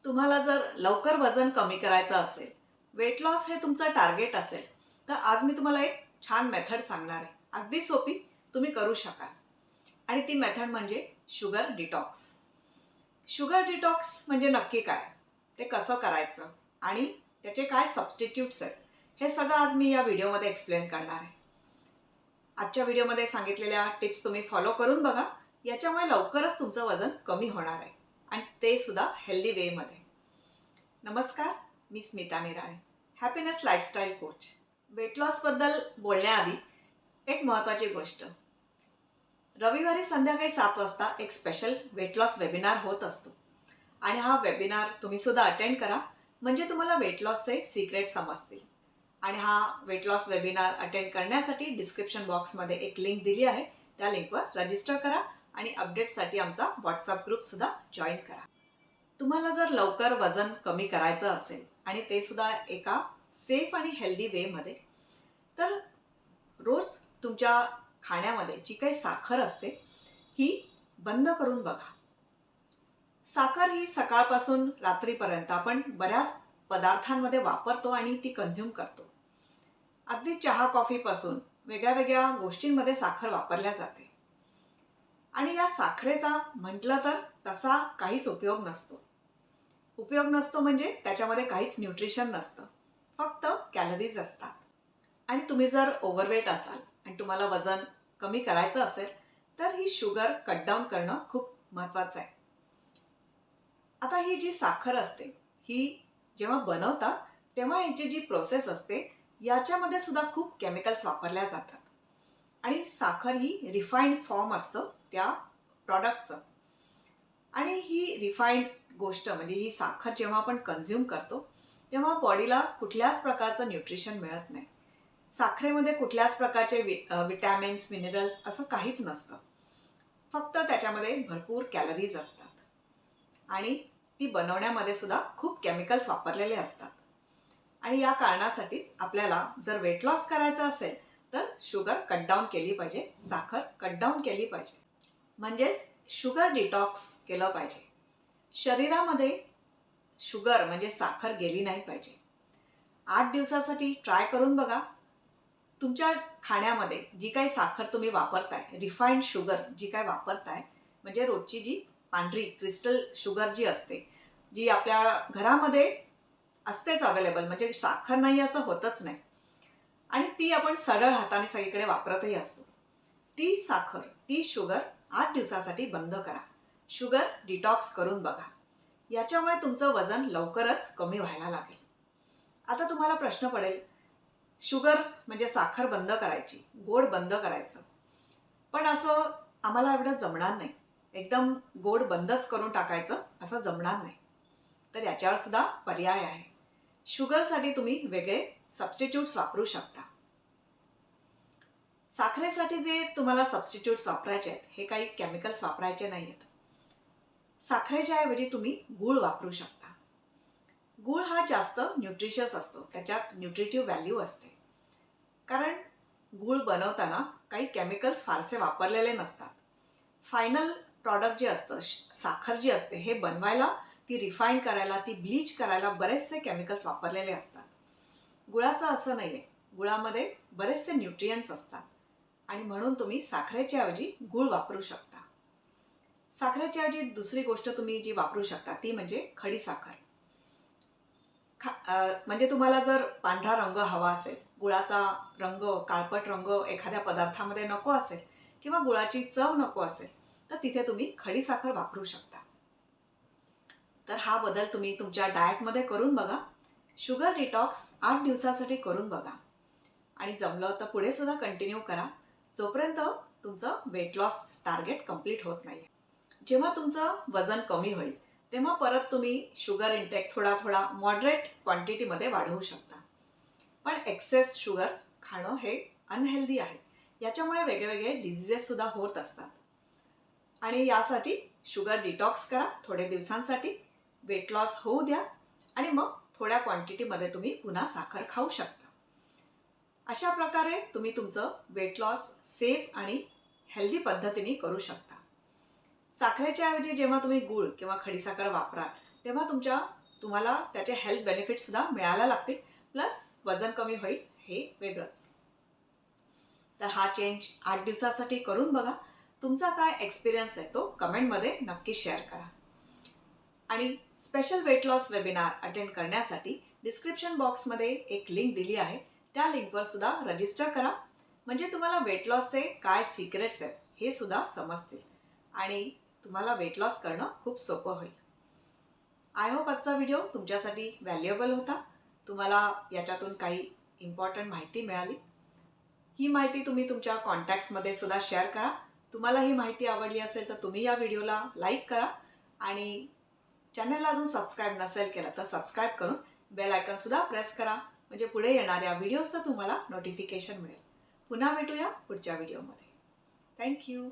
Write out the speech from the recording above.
तुम्हाला जर लवकर वजन कमी करायचं असेल, वेट लॉस हे तुमचं टार्गेट असेल, तर आज मी तुम्हाला एक छान मेथड सांगणार आहे. अगदी सोपी, तुम्ही करू शकाल. आणि ती मेथड म्हणजे शुगर डिटॉक्स. शुगर डिटॉक्स म्हणजे नक्की काय? ते कसं करायचं? आणि त्याचे काय सबस्टिट्यूट्स आहेत? हे सगळं आज मी या व्हिडिओमध्ये एक्सप्लेन करणार आहे. आजच्या व्हिडिओमध्ये सांगितलेल्या टिप्स तुम्ही फॉलो करून बघा. याच्यामुळे लवकरच तुमचं वजन कमी होणार आहे आणि ते सुद्धा हेल्दी वेमध्ये. नमस्कार, मी स्मिता निराळे, हॅपीनेस लाईफस्टाईल कोच. वेट लॉसबद्दल बोलण्याआधी एक महत्त्वाची गोष्ट. रविवारी संध्याकाळी 7 वाजता एक स्पेशल वेट लॉस वेबिनार होत असतो आणि हा वेबिनार तुम्ही सुद्धा अटेंड करा, म्हणजे तुम्हाला वेट लॉसचे सिक्रेट समजतील. आणि हा वेट लॉस वेबिनार अटेंड करण्यासाठी डिस्क्रिप्शन बॉक्समध्ये एक लिंक दिली आहे. त्या लिंकवर रजिस्टर करा आणि अपडेटसाठी आमचा व्हॉट्सअप ग्रुपसुद्धा जॉईन करा. तुम्हाला जर लवकर वजन कमी करायचं असेल आणि ते सुद्धा एका सेफ आणि हेल्दी वेमध्ये, तर रोज तुमच्या खाण्यामध्ये जी काही साखर असते ही बंद करून बघा. साखर ही सकाळपासून रात्रीपर्यंत आपण बऱ्याच पदार्थांमध्ये वापरतो आणि ती कंझ्युम करतो. अगदी चहा कॉफीपासून वेगळ्या वेगळ्या गोष्टींमध्ये साखर वापरल्या जाते. आणि या साखरेचा म्हटलं तर तसा काहीच उपयोग नसतो. उपयोग नसतो म्हणजे त्याच्यामध्ये काहीच न्यूट्रिशन नसतं, फक्त कॅलरीज असतात. आणि तुम्ही जर ओव्हरवेट असाल आणि तुम्हाला वजन कमी करायचं असेल, तर ही शुगर कट डाऊन करणं खूप महत्त्वाचं आहे. आता ही जी साखर असते ही जेव्हा बनवतात तेव्हा ह्याची जी प्रोसेस असते याच्यामध्ये सुद्धा खूप केमिकल्स वापरल्या जातात. आणि साखर ही रिफाईंड फॉर्म असतं त्या प्रॉडक्टचं. आणि ही रिफाईंड गोष्ट म्हणजे ही साखर जेव्हा आपण कंझ्युम करतो तेव्हा बॉडीला कुठल्याच प्रकारचं न्यूट्रिशन मिळत नाही. साखरेमध्ये कुठल्याच प्रकारचे विटॅमिन्स, मिनरल्स असं काहीच नसतं. फक्त त्याच्यामध्ये भरपूर कॅलरीज असतात आणि ती बनवण्यामध्ये सुद्धा खूप केमिकल्स वापरलेले असतात. आणि या कारणासाठीच आपल्याला जर वेट लॉस करायचं असेल तर शुगर कट डाऊन केली पाहिजे, साखर कट डाऊन केली पाहिजे, म्हणजेच शुगर डिटॉक्स केलं पाहिजे. शरीरामध्ये शुगर म्हणजे साखर गेली नाही पाहिजे. 8 दिवसासाठी ट्राय करून बघा. तुमच्या खाण्यामध्ये जी काही साखर तुम्ही वापरताय, रिफाईंड शुगर जी काय वापरताय, म्हणजे रोजची जी पांढरी क्रिस्टल शुगर जी असते, जी आपल्या घरामध्ये असतेच अवेलेबल, म्हणजे साखर नाही असं होतच नाही, आणि ती आपण सरळ हाताने सगळीकडे वापरतही असतो, ती साखर, ती शुगर 8 दिवसासाठी बंद करा. शुगर डिटॉक्स करून बघा. याच्यामुळे तुमचं वजन लवकरच कमी व्हायला लागेल. आता तुम्हाला प्रश्न पडेल, शुगर म्हणजे साखर बंद करायची, गोड बंद करायचं, पण असं आम्हाला एवढं जमणार नाही, एकदम गोड बंदच करून टाकायचं असं जमणार नाही. तर याच्यावर सुद्धा पर्याय आहे. शुगरसाठी तुम्ही वेगळे सबस्टिट्यूट्स वापरू शकता. साखरेसाठी जे तुम्हाला सबस्टिट्यूट्स वापरायचे आहेत हे काही केमिकल्स वापरायचे नाही आहेत. साखरेच्या ऐवजी तुम्ही गूळ वापरू शकता. गूळ हा जास्त न्यूट्रिशियस असतो, त्याच्यात न्यूट्रिटिव्ह व्हॅल्यू असते. कारण गूळ बनवताना काही केमिकल्स फारसे वापरलेले नसतात. फायनल प्रॉडक्ट जे असतं, साखर जी असते, हे बनवायला, ती रिफाईन करायला, ती ब्लीच करायला बरेचसे केमिकल्स वापरलेले असतात. गुळाचं असं नाही आहे. गुळामध्ये बरेचसे न्यूट्रियंट्स असतात आणि म्हणून तुम्ही साखरेच्या ऐवजी गूळ वापरू शकता. साखरेच्या ऐवजी दुसरी गोष्ट तुम्ही जी वापरू शकता ती म्हणजे खडीसाखर. म्हणजे तुम्हाला जर पांढरा रंग हवा असेल, गुळाचा रंग, काळपट रंग एखाद्या पदार्थामध्ये नको असेल किंवा गुळाची चव नको असेल, तर तिथे तुम्ही खडीसाखर वापरू शकता. तर हा बदल तुम्ही तुमच्या डाएटमध्ये करून बघा. शुगर डिटॉक्स 8 दिवसासाठी करून बघा आणि जमलं तर पुढे सुद्धा कंटिन्यू करा, जोपर्यंत तुमचं वेट लॉस टार्गेट कंप्लीट होत नाही. जेव्हा तुमचं वजन कमी होईल तेव्हा परत तुम्ही शुगर इंटेक थोडा थोडा मॉडरेट क्वांटिटीमध्ये वाढवू शकता. पण एक्सेस शुगर खाणं हे अनहेल्दी आहे. याच्यामुळे वेगवेगळे डिझिजेससुद्धा होत असतात. आणि यासाठी शुगर डिटॉक्स करा थोडे दिवसांसाठी, वेट लॉस होऊ द्या आणि मग थोड्या क्वांटिटीमध्ये तुम्ही पुन्हा साखर खाऊ शकता. अशा प्रकारे तुम्ही तुमचं वेट लॉस सेफ आणि हेल्दी पद्धतीने करू शकता. साखरेच्या ऐवजी जेव्हा तुम्ही गूळ किंवा खडीसाखर वापराल तेव्हा तुम्हाला त्याचे हेल्थ बेनिफिटसुद्धा मिळायला लागतील, प्लस वजन कमी होईल हे वेगळंच. तर हा चेंज 8 दिवसासाठी करून बघा. तुमचा काय एक्सपिरियन्स आहे तो कमेंटमध्ये नक्की शेअर करा. आणि special weight loss webinar attend करण्यासाठी डिस्क्रिप्शन बॉक्समध्ये एक लिंक दिली आहे. त्या लिंकवर सुद्धा रजिस्टर करा, म्हणजे तुम्हाला वेट लॉसचे काय सिक्रेट्स आहेत हे सुद्धा समजतील आणि तुम्हाला वेट लॉस करणं खूप सोपं होईल. आय होप आजचा व्हिडिओ तुमच्यासाठी व्हॅल्युएबल होता. तुम्हाला याच्यातून काही इम्पॉर्टंट माहिती मिळाली. ही माहिती तुम्ही तुमच्या कॉन्टॅक्ट्समध्ये सुद्धा शेअर करा. तुम्हाला ही माहिती आवडली असेल तर तुम्ही या व्हिडिओला लाईक करा आणि चॅनलला अजून सबस्क्राईब नसेल केलं तर सबस्क्राईब करून बेल आयकॉनसुद्धा प्रेस करा, म्हणजे पुढे येणाऱ्या व्हिडिओजचं तुम्हाला नोटिफिकेशन मिळेल. पुन्हा भेटूया पुढच्या व्हिडिओमध्ये. थँक्यू.